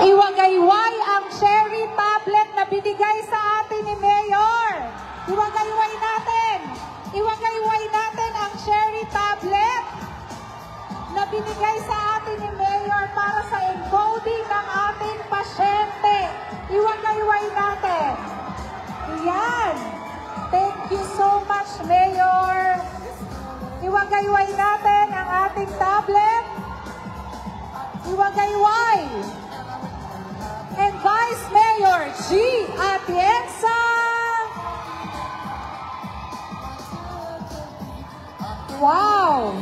Iwagayway ang cherry tablet na binigay sa atin ni Mayor. Iwagayway natin. Iwagayway natin ang cherry tablet na binigay sa atin ni Mayor para sa encoding ng ating pasyente. Iwagayway natin. Yan. Thank you so much, Mayor. Iwagayway natin ang ating tablet. Iwagayway. And Vice Mayor G. Atienza. Wow!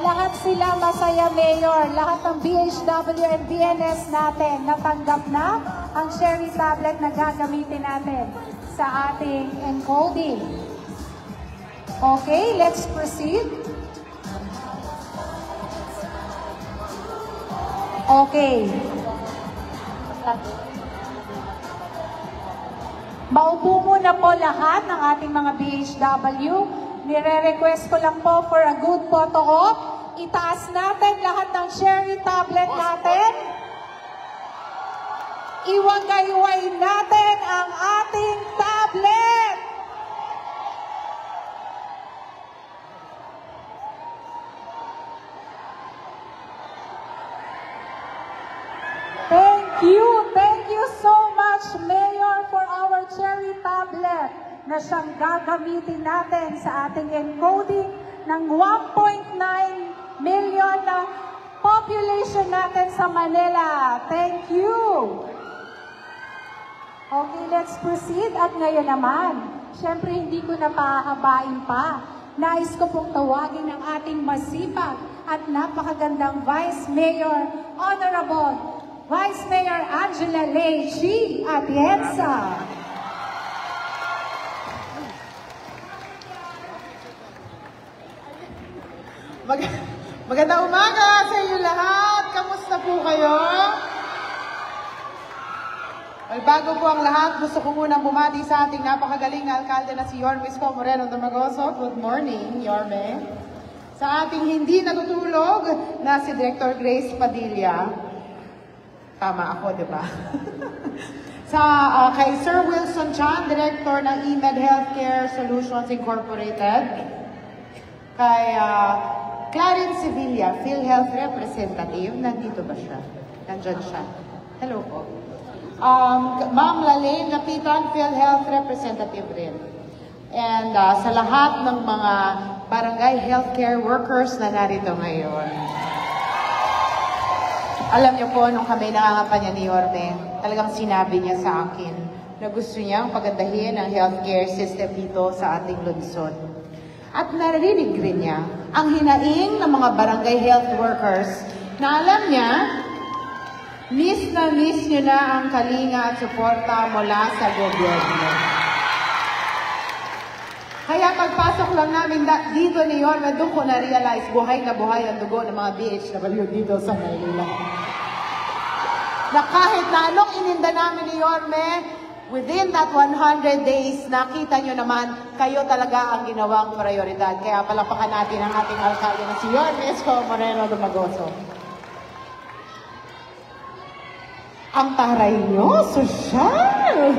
Lahat sila masaya, Mayor. Lahat ng BHW and BNS natin natanggap na ang cherry tablet na gagamitin natin sa ating encoding. Okay, let's proceed. Okay. Maupo muna po lahat ng ating mga BHW. Nire-request ko lang po for a good photo op. Itaas natin lahat ng cherry tablet natin. Iwagayway natin ang ating tablet. Thank you so much, Mayor, for our cherry tablet na siyang gagamitin natin sa ating encoding ng 1.9 million na population natin sa Manila. Thank you! Okay, let's proceed. At ngayon naman, syempre hindi ko na pahabain pa. Nais ko pong tawagin ang ating masipag at napakagandang Vice Mayor, Honorable Vice Mayor Angela Lei G. Atienza. Magandang umaga sa inyo lahat. Kamusta po kayo? Well, bago po ang lahat, gusto ko munang bumati sa ating napakagaling na alkalde na si Yorme Isko Moreno Dumagoso. Good morning, Yorme. Sa ating hindi natutulog na si Director Grace Padilla. Tama ako, di ba? Kay Sir Wilson Chan, Director ng eMed Healthcare Solutions Incorporated. Kay Clarence Sevilla, PhilHealth Representative. Nandito ba siya? Nandyan siya. Hello po. Ma'am Lalaine Lapitan, PhilHealth Representative rin. And sa lahat ng mga barangay healthcare workers na narito ngayon. Alam niyo po, nung kami nangangampanya ni Yorme, talagang sinabi niya sa akin na gusto niyang pagandahin ang healthcare system dito sa ating lungsod. At narinig rin niya ang hinaing ng mga barangay health workers na alam niya, miss niyo na ang kalinga at suporta mula sa gobyerno. Kaya pagpasok lang namin dito ni Yorme, doon ko na-realize buhay na buhay ang dugo ng mga BHW dito sa Maynila. Na kahit na anong ininda namin ni Yorme, within that 100 days, nakita nyo naman, kayo talaga ang ginawang prioridad. Kaya palapakan natin ang ating alkalde na si Yorme Isko Moreno Dumagoso. Ang taray nyo, sosyal!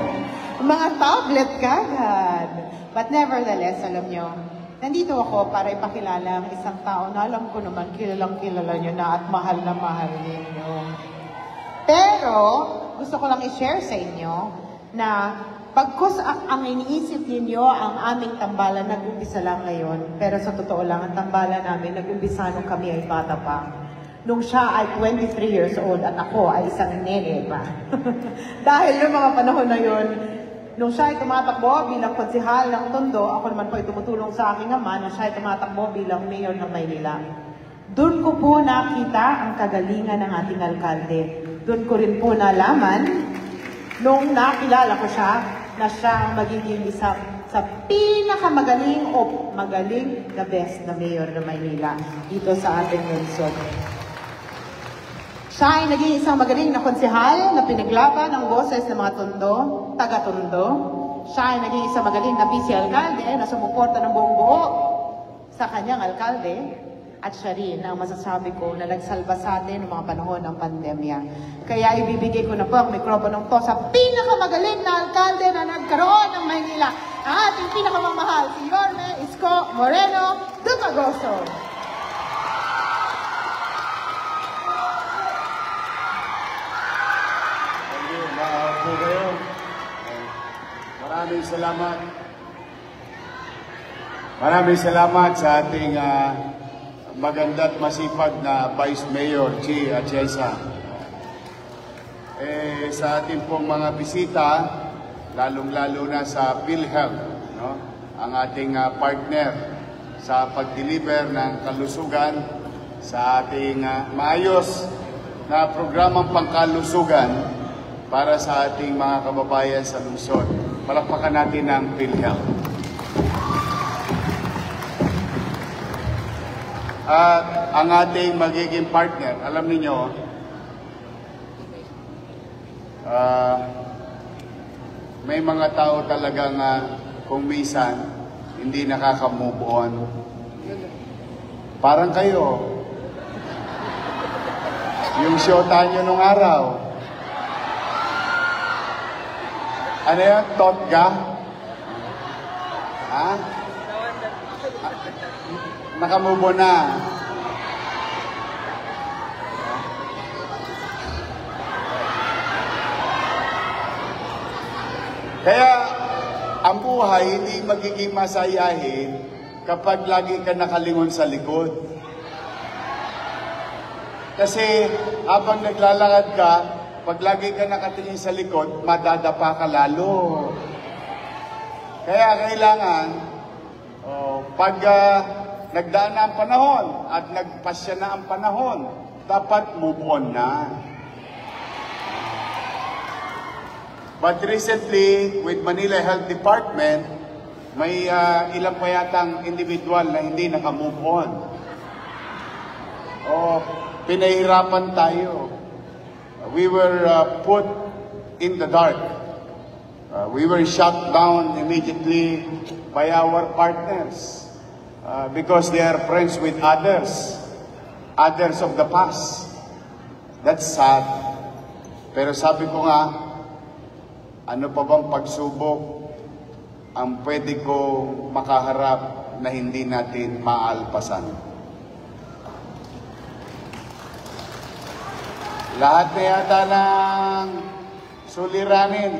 Mga tablet kagad. But nevertheless, alam nyo, nandito ako para ipakilala ang isang tao na alam ko naman, kilalang kilala nyo na at mahal na mahal ninyo. Pero, gusto ko lang i-share sa inyo na pagkus ang iniisip ninyo ang aming tambalan, nag-umpisa lang ngayon. Pero sa totoo lang, ang tambalan namin, nag-umpisa nung kami ay bata pa. Nung siya ay 23 years old at ako ay isang nene pa. Dahil noong mga panahon na yun, nung siya ay tumatakbo bilang konsihal ng Tondo, ako naman po ay tumutulong sa aking ama, nung siya ay tumatakbo bilang mayor ng Maynila. Doon ko po nakita ang kagalingan ng ating alkalde. Doon ko rin po nalaman, nung nakilala ko siya, na siya ang magiging isa sa pinakamagaling o magaling the best na mayor ng Maynila dito sa ating lungsod. Siya ay naging isang magaling na konsehal na pinaglaban ng boses ng mga Tondo, taga-Tondo. Siya ay naging isang magaling na vice-alkalde na sumuporta ng buong buo sa kanyang alkalde. At siya rin ang masasabi ko na nagsalba sa atin noong mga panahon ng pandemya. Kaya ibibigay ko na po ang mikroponong to sa pinakamagaling na alkalde na nagkaroon ng Maynila. Ang ating pinakamamahal, si Yorme Isko Moreno Dumagoso. Thank you. Maapo kayo. Maraming salamat. Maraming salamat sa ating maganda at masipag na Vice Mayor Chi Atienza. Sa ating pong mga bisita, lalong-lalo na sa PhilHealth, no? Ang ating partner sa pag-deliver ng kalusugan sa ating maayos na programang pangkalusugan para sa ating mga kababayan sa lungsod. Palakpakan natin ang PhilHealth. At ang ating magiging partner, alam niyo, may mga tao talagang kung minsan hindi nakaka-move on. Parang kayo. Yung shota nyo nung araw. Ano yan? Totga? Ha? Nakamubo na. Kaya ang buhay hindi magiging masayahin kapag lagi ka nakalingon sa likod. Kasi habang naglalakad ka, pag lagi ka nakatingin sa likod, madadapa ka lalo. Kaya kailangan, pag nagdaan na ang panahon at nagpasya na ang panahon, dapat move on na. But recently, with Manila Health Department, may ilang pa yatang individual na hindi naka-move on. Pinahirapan tayo. We were put in the dark. We were shut down immediately by our partners because they are friends with others of the past. That's sad. Pero sabi ko nga, ano pa bang pagsubok ang pwede ko makaharap na hindi natin maalpasan? Lahat na yata ng suliranin,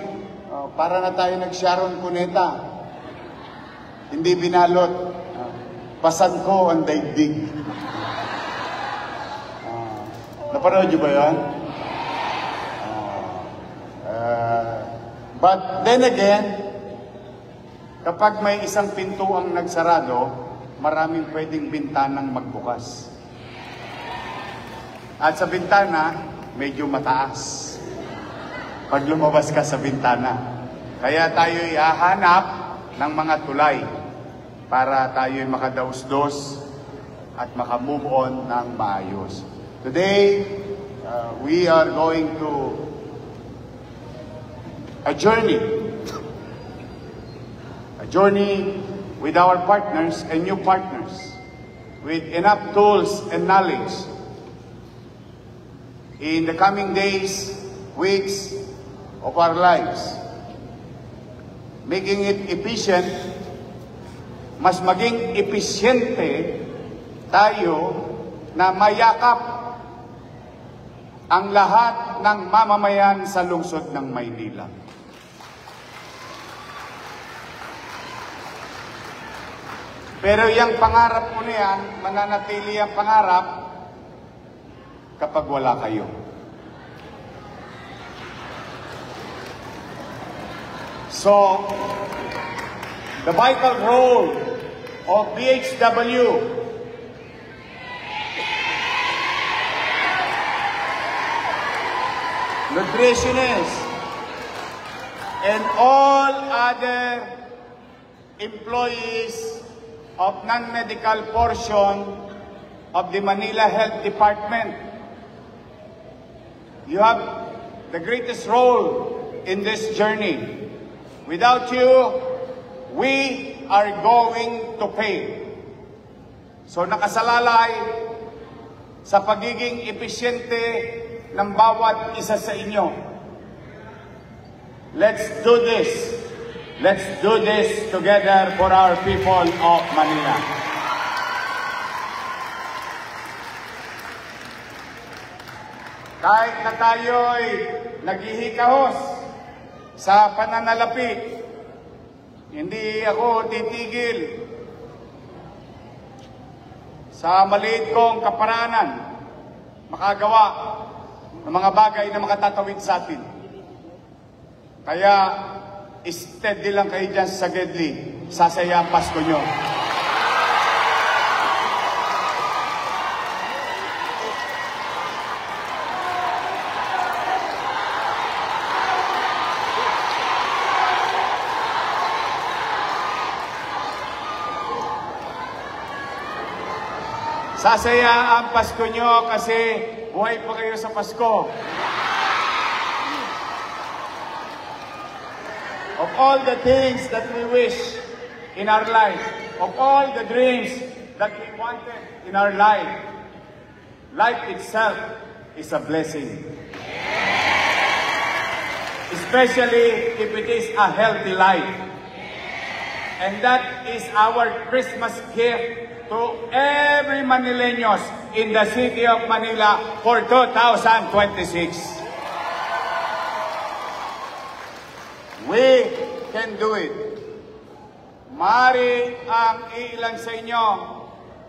para na tayo nag-Sharon Cuneta. Hindi binalot. Pasan ko ang daigdig. Napanood niyo ba yan? But then again, kapag may isang pinto ang nagsarado, maraming pwedeng bintanang magbukas. At sa bintana, medyo mataas. Pag lumabas ka sa bintana. Kaya tayo'y hahanap ng mga tulay para tayo'y makadausdos at makamove on ng maayos. Today, we are going to a journey with our partners and new partners with enough tools and knowledge in the coming days, weeks of our lives, making it efficient, mas maging episyente tayo na mayakap ang lahat ng mamamayan sa lungsod ng Maynila. Pero yung pangarap ko na yan, mananatili ang pangarap kapag wala kayo. So, the vital role of BHW nutritionists and all other employees of non-medical portion of the Manila Health Department. You have the greatest role in this journey. Without you, we are going to pay. So nakasalalay sa pagiging epesyente ng bawat isa sa inyo. Let's do this. Let's do this together for our people of Manila. Kahit na tayo'y naghihikahos sa pananalapi, hindi ako titigil sa maliit kong kaparanan makagawa ng mga bagay na makatatawid sa atin. Kaya, steady lang kayo dyan sa Gedli. Sasaya ang Pasko nyo. Sasaya ang Pasko nyo kasi buhay pa kayo sa Pasko. Of all the things that we wish in our life, of all the dreams that we wanted in our life, life itself is a blessing. Especially if it is a healthy life. And that is our Christmas gift to every Manileños in the city of Manila for 2026. We can do it. Mari ang ilan sa inyo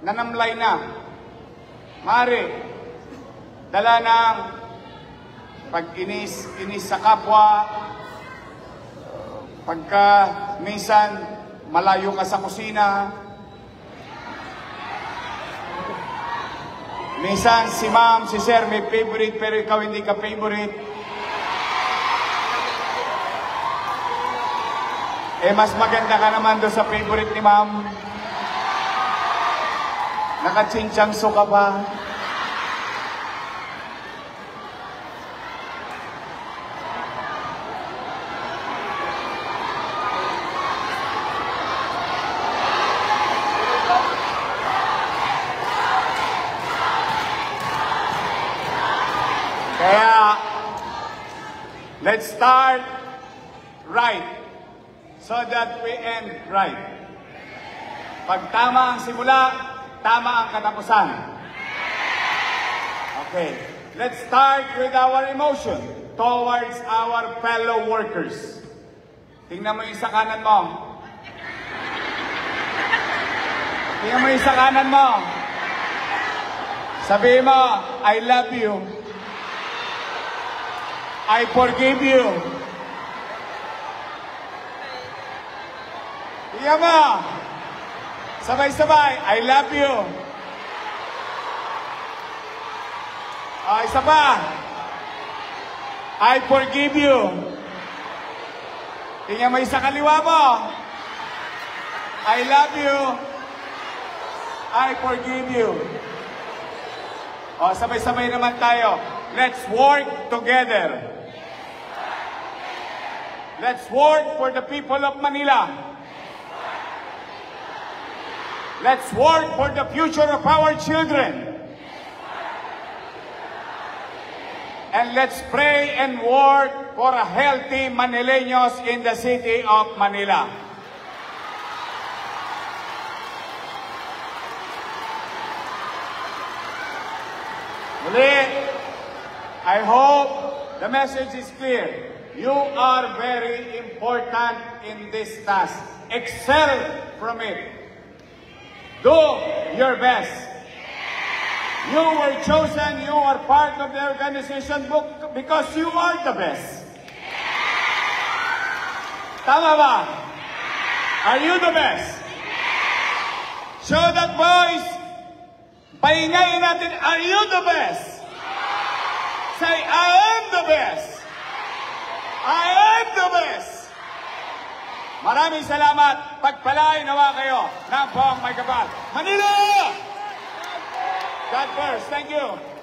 nanamlay na. Mari, dala ng pag-inis sa kapwa, pagka minsan malayo ka sa kusina, minsan si ma'am, si sir may favorite pero ikaw hindi ka favorite. Mas maganda ka naman doon sa favorite ni ma'am. Nakachinchangso ka pa. Kaya, let's start right so that we end right. Pag tama ang simula, tama ang katapusan. Okay, let's start with our emotion towards our fellow workers. Tingnan mo yung sa kanan mo. Tingnan mo yung sa kanan mo. Sabihin mo, I love you. I forgive you. Tingnan mo. Sabay-sabay, I love you. Isa pa. I forgive you. Tingnan mo isa kaliwa mo. I love you. I forgive you. Sabay-sabay naman tayo. Let's work together. Let's work for the people of Manila. Let's work for the future of our children. And let's pray and work for a healthy Manileños in the city of Manila. Muli, I hope the message is clear. You are very important in this task. Excel from it. Do your best. You were chosen, you are part of the organization book because you are the best. Tama ba? Are you the best? Show that voice. Pahingayin natin, are you the best? Say, I am the best. I am the best. Maraming salamat. Pagpalain nawa kayo ng buong may kapal. Manila! God first. Thank you.